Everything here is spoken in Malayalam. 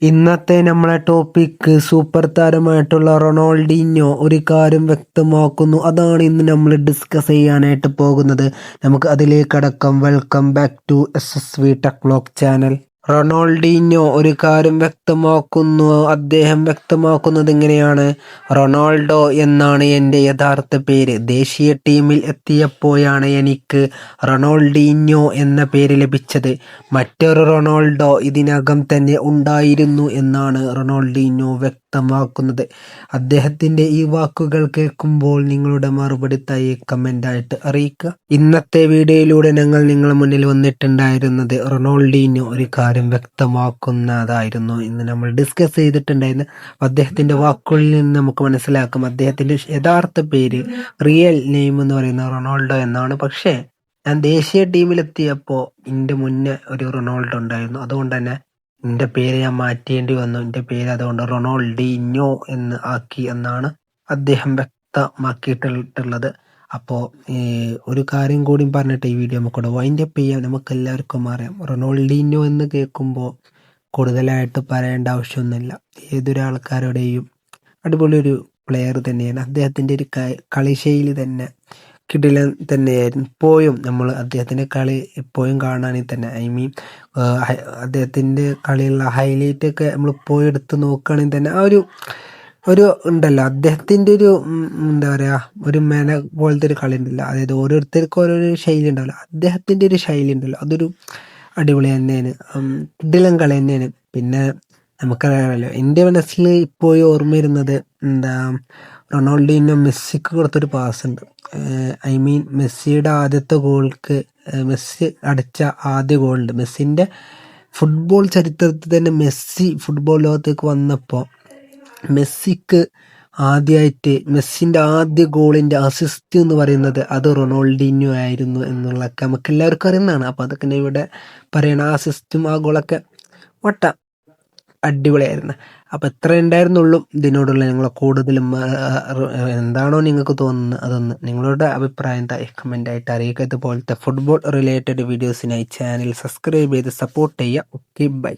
ഇന്നത്തെ നമ്മളെ ടോപ്പിക്ക് സൂപ്പർ താരമായിട്ടുള്ള റൊണാൾഡീഞ്ഞോ ഒരു കാര്യം വ്യക്തമാക്കുന്നു. അതാണ് ഇന്ന് നമ്മൾ ഡിസ്കസ് ചെയ്യാനായിട്ട് പോകുന്നത്. നമുക്ക് അതിലേക്ക് കടക്കാം. Welcome back to SSV tech vlog channel. Ronaldinho ഒരു കാര്യം വ്യക്തമാക്കുന്നു. അദ്ദേഹം വ്യക്തമാക്കുന്നത് ഇങ്ങനെയാണ്: റൊണാൾഡോ എന്നാണ് എൻ്റെ യഥാർത്ഥ പേര്. ദേശീയ ടീമിൽ എത്തിയപ്പോഴാണ് എനിക്ക് റൊണാൾഡീഞ്ഞോ എന്ന പേര് ലഭിച്ചത്. മറ്റൊരു റൊണാൾഡോ ഇതിനകം തന്നെ ഉണ്ടായിരുന്നു എന്നാണ് റൊണാൾഡീഞ്ഞോ വ്യക്തമാക്കുന്നത്. അദ്ദേഹത്തിൻ്റെ ഈ വാക്കുകൾ കേൾക്കുമ്പോൾ നിങ്ങളുടെ മറുപടി താഴെ കമൻ്റായിട്ട് അറിയിക്കുക. ഇന്നത്തെ വീഡിയോയിലൂടെ ഞങ്ങൾ നിങ്ങളുടെ മുന്നിൽ വന്നിട്ടുണ്ടായിരുന്നത് റൊണാൾഡീഞ്ഞോ ഒരു കാര്യം വ്യക്തമാക്കുന്നതായിരുന്നു. ഇന്ന് നമ്മൾ ഡിസ്കസ് ചെയ്തിട്ടുണ്ടായിരുന്നു. അദ്ദേഹത്തിൻ്റെ വാക്കുകളിൽ നിന്ന് നമുക്ക് മനസ്സിലാക്കാം അദ്ദേഹത്തിൻ്റെ യഥാർത്ഥ പേര്, റിയൽ നെയിം എന്ന് പറയുന്നത് റൊണാൾഡോ എന്നാണ്. പക്ഷേ ഞാൻ ദേശീയ ടീമിലെത്തിയപ്പോൾ എൻ്റെ മുന്നേ ഒരു റൊണാൾഡോ ഉണ്ടായിരുന്നു. അതുകൊണ്ട് തന്നെ എൻ്റെ പേര് ഞാൻ മാറ്റേണ്ടി വന്നു. എൻ്റെ പേര് അതുകൊണ്ട് റൊണാൾഡീഞ്ഞോ എന്ന് ആക്കി എന്നാണ് അദ്ദേഹം വ്യക്തമാക്കിയിട്ടുള്ളത്. അപ്പോൾ ഒരു കാര്യം കൂടി പറഞ്ഞിട്ട് ഈ വീഡിയോ നമുക്കിവിടെ വൈൻഡപ്പ് ചെയ്യാം. നമുക്ക് എല്ലാവർക്കും അറിയാം, റൊണാൾഡീഞ്ഞോ എന്ന് കേൾക്കുമ്പോൾ കൂടുതലായിട്ട് പറയേണ്ട ആവശ്യമൊന്നുമില്ല. ഏതൊരാൾക്കാരുടെയും അടിപൊളി ഒരു പ്ലെയർ തന്നെയാണ്. അദ്ദേഹത്തിൻ്റെ ഒരു കളിശൈലി തന്നെ കിടിലൻ തന്നെയായിരുന്നു. ഇപ്പോഴും നമ്മൾ അദ്ദേഹത്തിൻ്റെ കളി എപ്പോഴും കാണുകയാണെങ്കിൽ തന്നെ അദ്ദേഹത്തിൻ്റെ കളിയുള്ള ഹൈലൈറ്റൊക്കെ നമ്മളിപ്പോൾ എടുത്ത് നോക്കുകയാണെങ്കിൽ തന്നെ ആ ഒരു ഉണ്ടല്ലോ, അദ്ദേഹത്തിൻ്റെ ഒരു എന്താ പറയുക, ഒരു മെന പോലത്തെ ഒരു കളി ഉണ്ടല്ലോ. അതായത് ഓരോരുത്തർക്കും ഓരോരോ ശൈലി ഉണ്ടാവില്ല. അദ്ദേഹത്തിൻ്റെ ഒരു ശൈലി ഉണ്ടല്ലോ, അതൊരു അടിപൊളി തന്നെയാണ്. കിടിലൻ കളി തന്നെയാണ്. പിന്നെ നമുക്കറിയാമല്ലോ, എൻ്റെ മനസ്സിൽ ഇപ്പോഴും ഓർമ്മ വരുന്നത് റൊണാൾഡീഞ്ഞോ മെസ്സിക്ക് കൊടുത്തൊരു പാസ് ഉണ്ട്. മെസ്സിയുടെ ആദ്യത്തെ ഗോൾക്ക്, മെസ്സി അടിച്ച ആദ്യ ഗോളുണ്ട്. മെസ്സിൻ്റെ ഫുട്ബോൾ ചരിത്രത്തിൽ തന്നെ മെസ്സി ഫുട്ബോൾ ലോകത്തേക്ക് വന്നപ്പോൾ മെസ്സിക്ക് ആദ്യമായിട്ട് മെസ്സിൻ്റെ ആദ്യ ഗോളിൻ്റെ അസിസ്റ്റ് എന്ന് പറയുന്നത് അത് റൊണാൾഡീഞ്ഞോ ആയിരുന്നു എന്നുള്ളതൊക്കെ നമുക്ക് എല്ലാവർക്കും അറിയുന്നതാണ്. അപ്പോൾ അതൊക്കെ ഞാൻ ഇവിടെ പറയണം. ആ അസിസ്റ്റും ആ ഗോളൊക്കെ അടിപൊളിയായിരുന്നു. അപ്പോൾ ഇത്ര ഉണ്ടായിരുന്നുള്ളൂ. ഇതിനോടുള്ള നിങ്ങളെ കൂടുതലും എന്താണോ നിങ്ങൾക്ക് തോന്നുന്നത് അതൊന്ന് നിങ്ങളുടെ അഭിപ്രായം കമൻ്റായിട്ട് അറിയിക്കുക. ഇതുപോലത്തെ ഫുട്ബോൾ റിലേറ്റഡ് വീഡിയോസിനായി ചാനൽ സബ്സ്ക്രൈബ് ചെയ്ത് സപ്പോർട്ട് ചെയ്യുക. Okay, by.